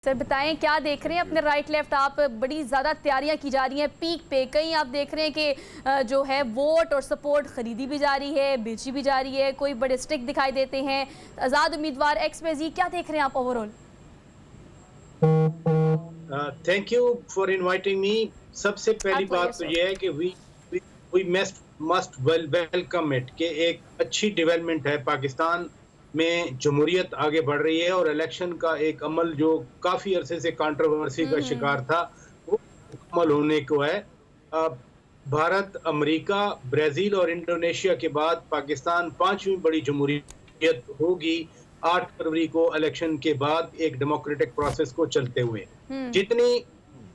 Sir बताएं क्या देख रहे हैं अपने राइट लेफ्ट। आप बड़ी ज़्यादा तैयारियां की जा रही हैं पीक पे, कहीं आप देख रहे हैं कि जो है वोट और सपोर्ट खरीदी भी जा रही है, बेची भी जा रही है, कोई बड़े स्टिक दिखाई देते हैं, आज़ाद उम्मीदवार XYZ, क्या देख रहे हैं आप overall? Thank you for inviting me. सबसे पहली आपको बात तो यह है कि वी मस्ट वेलकम इट कि एक अच्छी डेवलपमेंट है। पाकिस्तान में जमहूरियत आगे बढ़ रही है और इलेक्शन का एक अमल जो काफ़ी अरसे से कंट्रोवर्सी का शिकार था वो मुकम्मल होने को है। भारत, अमेरिका, ब्राज़ील और इंडोनेशिया के बाद पाकिस्तान पांचवी बड़ी जमहूरियत होगी 8 फरवरी को इलेक्शन के बाद एक डेमोक्रेटिक प्रोसेस को चलते हुए। जितनी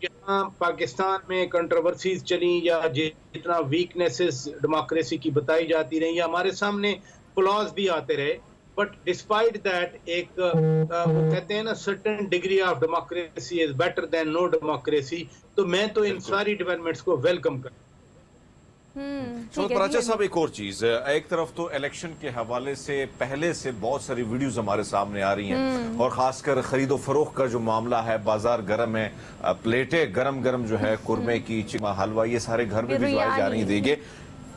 यहाँ पाकिस्तान में कंट्रोवर्सीज चली या जितना वीकनेसेस डेमोक्रेसी की बताई जाती रही या हमारे सामने फ्लॉज भी आते रहे, बट डिस्पाइट दैट एक वो कहते हैं ना certain degree of democracy is better than no democracy. तो मैं तो इन सारी डेवलपमेंट्स को वेलकम कर। प्राचा साहब, एक और चीज, एक तरफ तो इलेक्शन के हवाले से पहले से बहुत सारी वीडियोस हमारे सामने आ रही हैं और खासकर खरीदो फरोख्त का जो मामला है, बाजार गर्म है, प्लेटें गरम गरम जो है कुरमे की, हलवा, ये सारे घर में भिजवाए जा रही देंगे।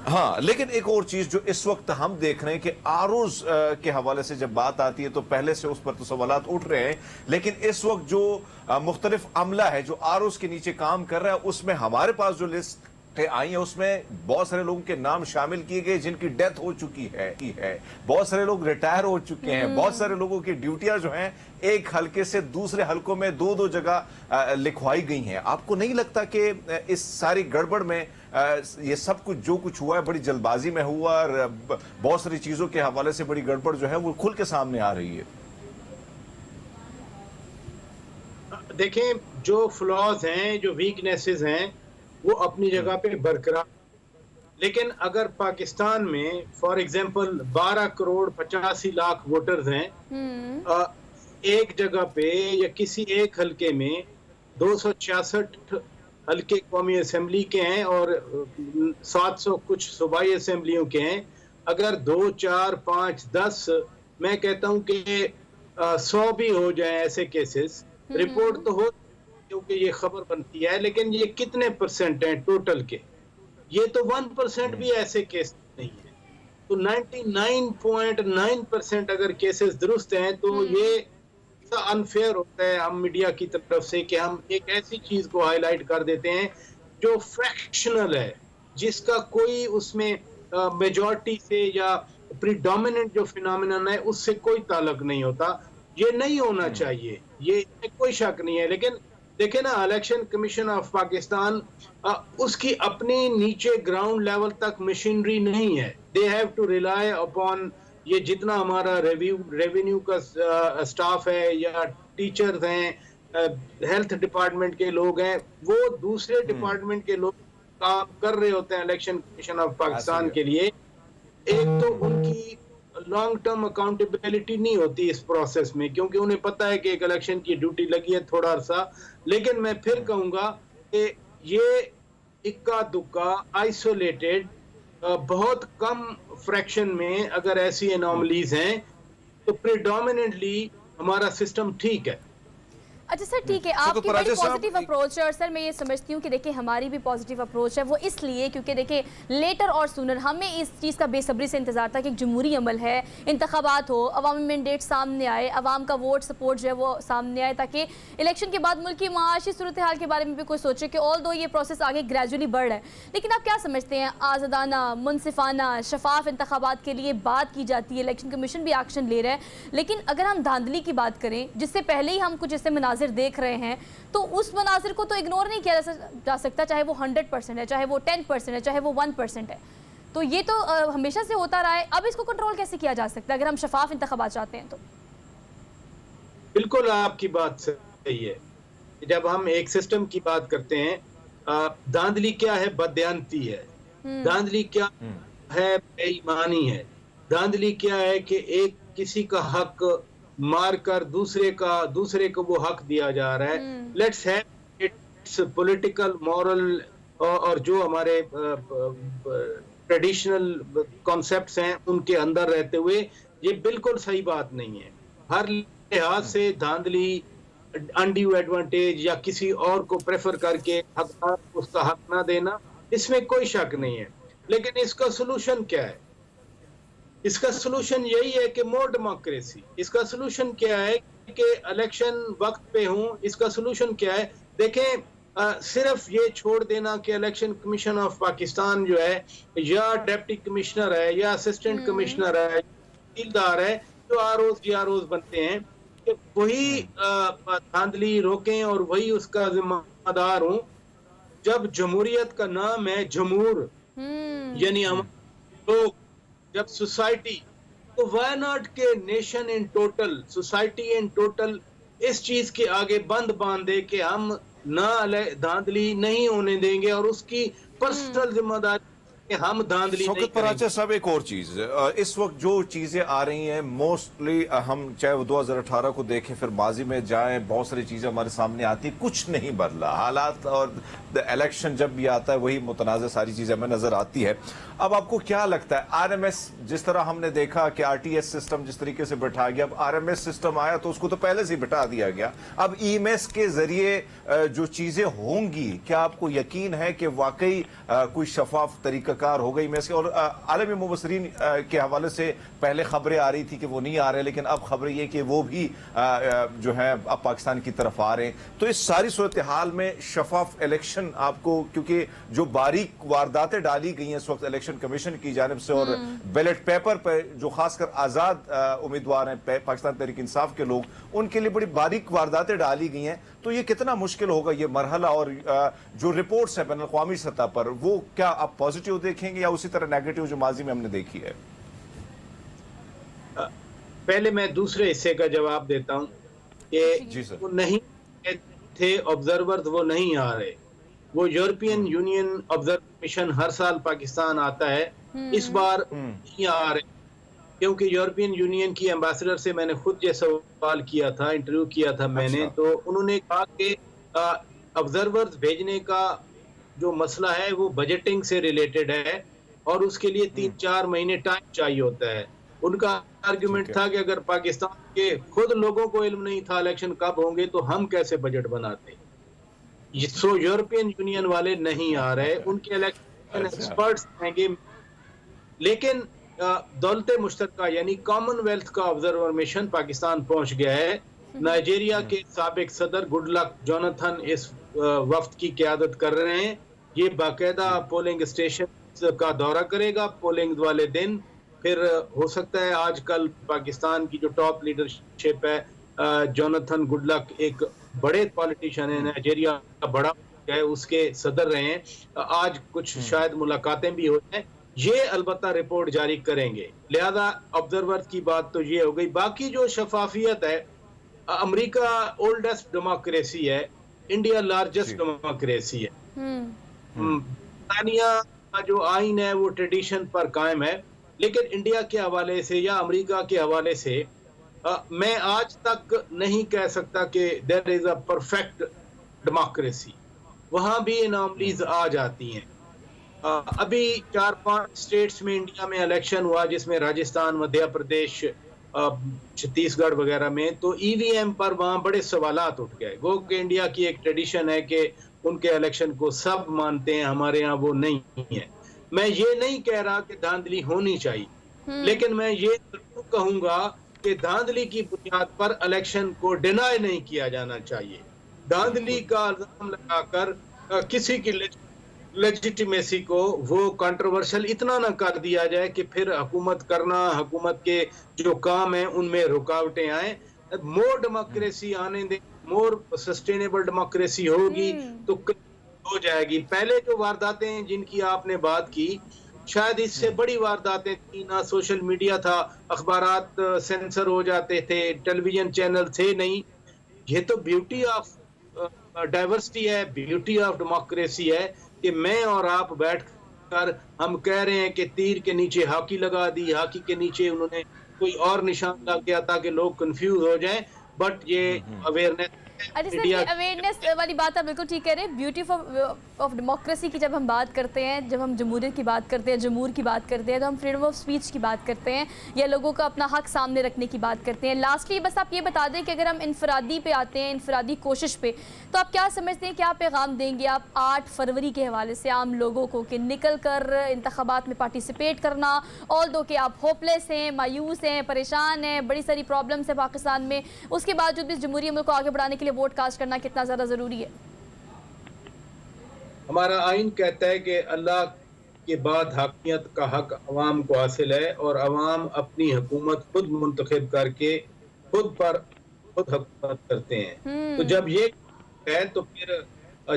हाँ, लेकिन एक और चीज जो इस वक्त हम देख रहे हैं कि आरोज के हवाले से जब बात आती है तो पहले से उस पर तो सवालात उठ रहे हैं, लेकिन इस वक्त जो मुख्तलिफ अमला है जो आरोज के नीचे काम कर रहा है, उसमें हमारे पास जो लिस्ट आई है उसमें बहुत सारे लोगों के नाम शामिल किए गए जिनकी डेथ हो चुकी है, बहुत सारे लोग रिटायर हो चुके हैं, बहुत सारे लोगों की ड्यूटियां जो हैं एक हलके से दूसरे हलकों में दो जगह लिखवाई गई हैं। आपको नहीं लगता कि इस सारी गड़बड़ में ये सब कुछ जो कुछ हुआ है बड़ी जल्दबाजी में हुआ और बहुत सारी चीजों के हवाले से बड़ी गड़बड़ जो है वो खुल के सामने आ रही है? देखें, जो फ्लॉज हैं, जो वीकनेसेस हैं, वो अपनी जगह पे बरकरार, लेकिन अगर पाकिस्तान में for example 12 crore 85 lakh voters हैं, एक जगह पे या किसी एक हलके में 266 हलके कौमी असेंबली के हैं और 700 कुछ सूबाई असेंबलियों के हैं। अगर 2, 4, 5, 10, मैं कहता हूं कि 100 भी हो जाए ऐसे केसेस, रिपोर्ट तो हो क्योंकि ये खबर बनती है, लेकिन ये कितने परसेंट हैं टोटल के? ये तो 1% भी ऐसे केस नहीं है। तो 99.9% अगर केसेस दुरुस्त हैं तो ये अनफेयर होता है हम मीडिया की तरफ से कि हम एक ऐसी चीज को हाईलाइट कर देते हैं जो फ्रैक्शनल है, जिसका कोई उसमें मेजॉरिटी से या प्रीडोमिनेंट जो फिनोमिनन है उससे कोई ताल्लुक नहीं होता। ये नहीं होना चाहिए, ये कोई शक नहीं है। लेकिन देखें ना, इलेक्शन कमीशन ऑफ पाकिस्तान उसकी अपनी नीचे ग्राउंड लेवल तक मशीनरी नहीं है। They have to rely upon ये जितना हमारा रेवेन्यू का स्टाफ है या टीचर्स हैं, हेल्थ डिपार्टमेंट के लोग हैं, वो दूसरे डिपार्टमेंट के लोग काम कर रहे होते हैं इलेक्शन कमीशन ऑफ पाकिस्तान के लिए। एक तो उनकी लॉन्ग टर्म अकाउंटेबिलिटी नहीं होती इस प्रोसेस में, क्योंकि उन्हें पता है कि एक इलेक्शन की ड्यूटी लगी है थोड़ा सा। लेकिन मैं फिर कहूंगा कि ये इक्का दुक्का आइसोलेटेड बहुत कम फ्रैक्शन में अगर ऐसी एनॉमलीज हैं तो प्रीडोमिनेंटली हमारा सिस्टम ठीक है। अच्छा सर, ठीक है, आपकी बड़ी पॉजिटिव अप्रोच है और सर मैं ये समझती हूँ कि देखिए हमारी भी पॉजिटिव अप्रोच है। वो इसलिए क्योंकि देखिए लेटर और सूनर हमें इस चीज़ का बेसब्री से इंतजार था कि एक जमहूरी अमल है, इंतखाबात हो, अवामी मैंडेट सामने आए, अवाम का वोट सपोर्ट जो है वो सामने आए, ताकि इलेक्शन के बाद मुल्क की माशी सूरत हाल के बारे में भी कोई सोचे कि ऑल दो ये प्रोसेस आगे ग्रेजुअली बढ़ रहा है। लेकिन आप क्या समझते हैं, आज़ादाना, मुनसिफाना, शफाफ इंतखाबात के लिए बात की जाती है, इलेक्शन कमीशन भी एक्शन ले रहा है, लेकिन अगर हम धांधली की बात करें जिससे पहले ही हम कुछ ऐसे मनाजिर देख रहे हैं, तो उस मनाजिर को तो इग्नोर नहीं किया जा सकता, चाहे वो 100% है, चाहे वो 10% है, चाहे वो 1% है। तो ये तो हमेशा से होता रहा है। अब इसको कंट्रोल कैसे किया जा सकता है अगर हम शफाफ इंतखाबात चाहते हैं? तो बिल्कुल आपकी बात सही है। जब हम एक सिस्टम की बात करते हैं, धांधली क्या है? बदयांती है। धांधली क्या है? बेईमानी है। धांधली क्या है कि एक किसी का हक मारकर दूसरे को वो हक दिया जा रहा है। Let's have it's political, moral और जो हमारे ट्रेडिशनल कॉन्सेप्ट्स हैं उनके अंदर रहते हुए ये बिल्कुल सही बात नहीं है। हर लिहाज से धांधली अनड्यू एडवांटेज या किसी और को प्रेफर करके हकदार को उसका हक ना देना, इसमें कोई शक नहीं है। लेकिन इसका सोल्यूशन क्या है? इसका सोल्यूशन यही है कि मोर डेमोक्रेसी। इसका सोल्यूशन क्या है कि इलेक्शन वक्त पे हों। इसका सोल्यूशन क्या है? देखें, सिर्फ ये छोड़ देना कि इलेक्शन कमीशन ऑफ पाकिस्तान जो है या डिप्टी कमिश्नर है या असिस्टेंट कमिश्नर है, तहसीलदार है, जो आरओज बनते हैं, कि वही धांधली रोकें और वही उसका जिम्मेदार हों। जब जमहूरियत का नाम है जमूर, यानी हम लोग, जब सोसाइटी, तो वाई नॉट के nation in total, society in total इस चीज के आगे बंद बांध दे कि हम ना धांधली नहीं होने देंगे और उसकी पर्सनल जिम्मेदारी कि हम धांधली नहीं शौकत करेंगे। पराचा साहब, एक और चीज, इस वक्त जो चीजें आ रही हैं मोस्टली, हम चाहे वो 2018 को देखें फिर माजी में जाएं, बहुत सारी चीजें हमारे सामने आती, कुछ नहीं बदला हालात, और इलेक्शन जब भी आता है वही मुतनाज़ सारी चीजें हमें नजर आती है। अब आपको क्या लगता है, आरएमएस जिस तरह हमने देखा कि आरटीएस सिस्टम जिस तरीके से बैठा गया, अब आरएमएस सिस्टम आया तो उसको तो पहले से ही बैठा दिया गया, अब ईएमएस के जरिए जो चीजें होंगी, क्या आपको यकीन है कि वाकई कोई शफाफ तरीकाकार हो गई में से? और आलमी मुबसरीन के हवाले से पहले खबरें आ रही थी कि वो नहीं आ रहे, लेकिन अब खबरें ये कि वो भी जो है अब पाकिस्तान की तरफ आ रहे हैं। तो इस सारी सूरत हाल में शफाफ इलेक्शन आपको, क्योंकि जो बारीक वारदातें डाली गई हैं इस वक्त इलेक्शन कमीशन की जानिब से और बैलेट पेपर पर जो खासकर आजाद उम्मीदवार हैं पाकिस्तान तहरीक इंसाफ के लोग, उनके लिए बड़ी बारीक वारदातें डाली गई हैं, तो ये कितना मुश्किल होगा ये मरहला? और जो रिपोर्ट्स है बैन अल-अक़वामी सतह पर, वो क्या आप पॉजिटिव देखेंगे या उसी तरह नेगेटिव जो माजी में हमने देखी है? पहले मैं दूसरे हिस्से का जवाब देता हूं कि वो नहीं थे ऑब्जर्वर, वो नहीं आ रहे। वो यूरोपियन यूनियन ऑब्जर्वर मिशन हर साल पाकिस्तान आता है, इस बार नहीं आ रहे, क्योंकि यूरोपियन यूनियन की एम्बेसडर से मैंने खुद ये सवाल किया था, इंटरव्यू किया था मैंने। अच्छा। तो उन्होंने कहा कि ऑब्जर्वर्स भेजने का जो मसला है वो बजटिंग से रिलेटेड है और उसके लिए 3-4 महीने टाइम चाहिए होता है। उनका आर्गुमेंट था कि अगर पाकिस्तान के खुद लोगों को इल्म नहीं था इलेक्शन कब होंगे तो हम कैसे बजट बनाते। सो यूरोपियन यूनियन वाले नहीं आ रहे, उनके इलेक्शन एक्सपर्ट्स आएंगे, लेकिन दौलत मुश्तरका यानी कॉमनवेल्थ का ऑब्जर्वर मिशन पाकिस्तान पहुंच गया है। नाइजीरिया के साबिक सदर गुडलक जोनाथन इस वफ्द की क़यादत कर रहे हैं। ये बाकायदा पोलिंग स्टेशन का दौरा करेगा पोलिंग वाले दिन। फिर हो सकता है आजकल पाकिस्तान की जो टॉप लीडरशिप है, जोनाथन गुडलक एक बड़े पॉलिटिशियन है, नाइजीरिया का बड़ा है, उसके सदर रहे हैं, आज कुछ शायद मुलाकातें भी हो जाए, ये अलबत्ता रिपोर्ट जारी करेंगे। लिहाजा ऑब्जर्वर की बात तो ये हो गई। बाकी जो शफाफियत है, अमेरिका ओल्डेस्ट डेमोक्रेसी है, इंडिया लार्जेस्ट डेमोक्रेसी है। ब्रिटानिया का जो आइन है वो ट्रेडिशन पर कायम है, लेकिन इंडिया के हवाले से या अमेरिका के हवाले से मैं आज तक नहीं कह सकता कि there is a perfect democracy. वहाँ भी एनॉमलीज आ जाती हैं। अभी 4-5 स्टेट्स में इंडिया में इलेक्शन हुआ, जिसमें राजस्थान, मध्य प्रदेश, छत्तीसगढ़ वगैरह में, तो ईवीएम पर वहाँ बड़े सवालात उठ गए। वो कि इंडिया की एक ट्रेडिशन है कि उनके इलेक्शन को सब मानते हैं, हमारे यहाँ वो नहीं है। मैं ये नहीं कह रहा कि धांधली होनी चाहिए, लेकिन मैं ये जरूर कहूंगा कि धांधली की बुनियाद पर इलेक्शन को डिनाई नहीं किया जाना चाहिए। धांधली का इल्जाम लगाकर किसी की लेजिटिमेसी को वो कंट्रोवर्शियल इतना ना कर दिया जाए कि फिर हुकूमत करना, हुकूमत के जो काम है उनमें रुकावटें आए। मोर डेमोक्रेसी आने दें, मोर सस्टेनेबल डेमोक्रेसी होगी तो हो जाएगी। पहले जो वारदातें जिनकी आपने बात की, शायद इससे बड़ी वारदातें थी ना, सोशल मीडिया था, अखबारात सेंसर हो जाते थे, टेलीविजन चैनल थे नहीं। ये तो ब्यूटी ऑफ डाइवर्सिटी है, ब्यूटी ऑफ डेमोक्रेसी है कि मैं और आप बैठकर हम कह रहे हैं कि तीर के नीचे हॉकी लगा दी, हॉकी के नीचे उन्होंने कोई और निशान लगा दिया ताकि लोग कंफ्यूज हो जाएं, बट ये अवेयरनेस अरे सर, मीडिया ये अवेयरनेस वाली बात आप बिल्कुल ठीक कह रहे हैं। ब्यूटी ऑफ डेमोक्रेसी की जब हम बात करते हैं, जब हम जमहूरियत की बात करते हैं, जमहूर की बात करते हैं, तो हम फ्रीडम ऑफ स्पीच की बात करते हैं या लोगों का अपना हक सामने रखने की बात करते हैं। लास्टली बस आप ये बता दें कि अगर हम इनफरादी पे आते हैं, इनफरादी कोशिश पे, तो आप क्या समझते हैं, क्या पैगाम देंगे आप 8 फरवरी के हवाले से आम लोगों को कि निकल कर इंतखाबात में पार्टिसिपेट करना, ऑल दो कि आप होपलेस हैं, मायूस हैं, परेशान हैं, बड़ी सारी प्रॉब्लम्स है पाकिस्तान में, उसके बावजूद भी जमहूरी अमल को आगे बढ़ाने के लिए वोट कास्ट करना कितना ज़्यादा ज़रूरी है? हमारा आइन कहता है कि अल्लाह के बाद हाकिमियत का हक अवाम को हासिल है और अवाम अपनी हुकूमत खुद मुंतखब करके खुद हुकूमत करते हैं। तो जब ये है तो फिर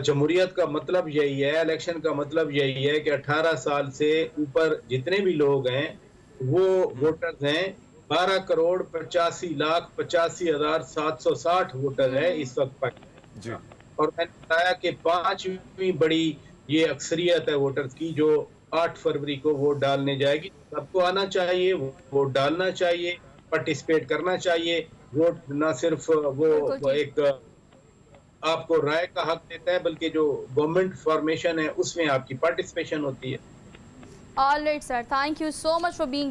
जमहूरियत का मतलब यही है, इलेक्शन का मतलब यही है कि 18 साल से ऊपर जितने भी लोग हैं वो वोटर्स हैं। 12 करोड़ 85,85,760 वोटर है इस वक्त पाकिस्तान जी। और मैंने बताया कि 5वीं बड़ी ये अक्सरियत है वोटर्स की जो 8 फरवरी को वोट डालने जाएगी। सबको आना चाहिए, वोट डालना चाहिए, पार्टिसिपेट करना चाहिए। वोट ना सिर्फ वो एक आपको राय का हक देता है बल्कि जो गवर्नमेंट फॉर्मेशन है उसमें आपकी पार्टिसिपेशन होती है। All right sir, thank you so much for being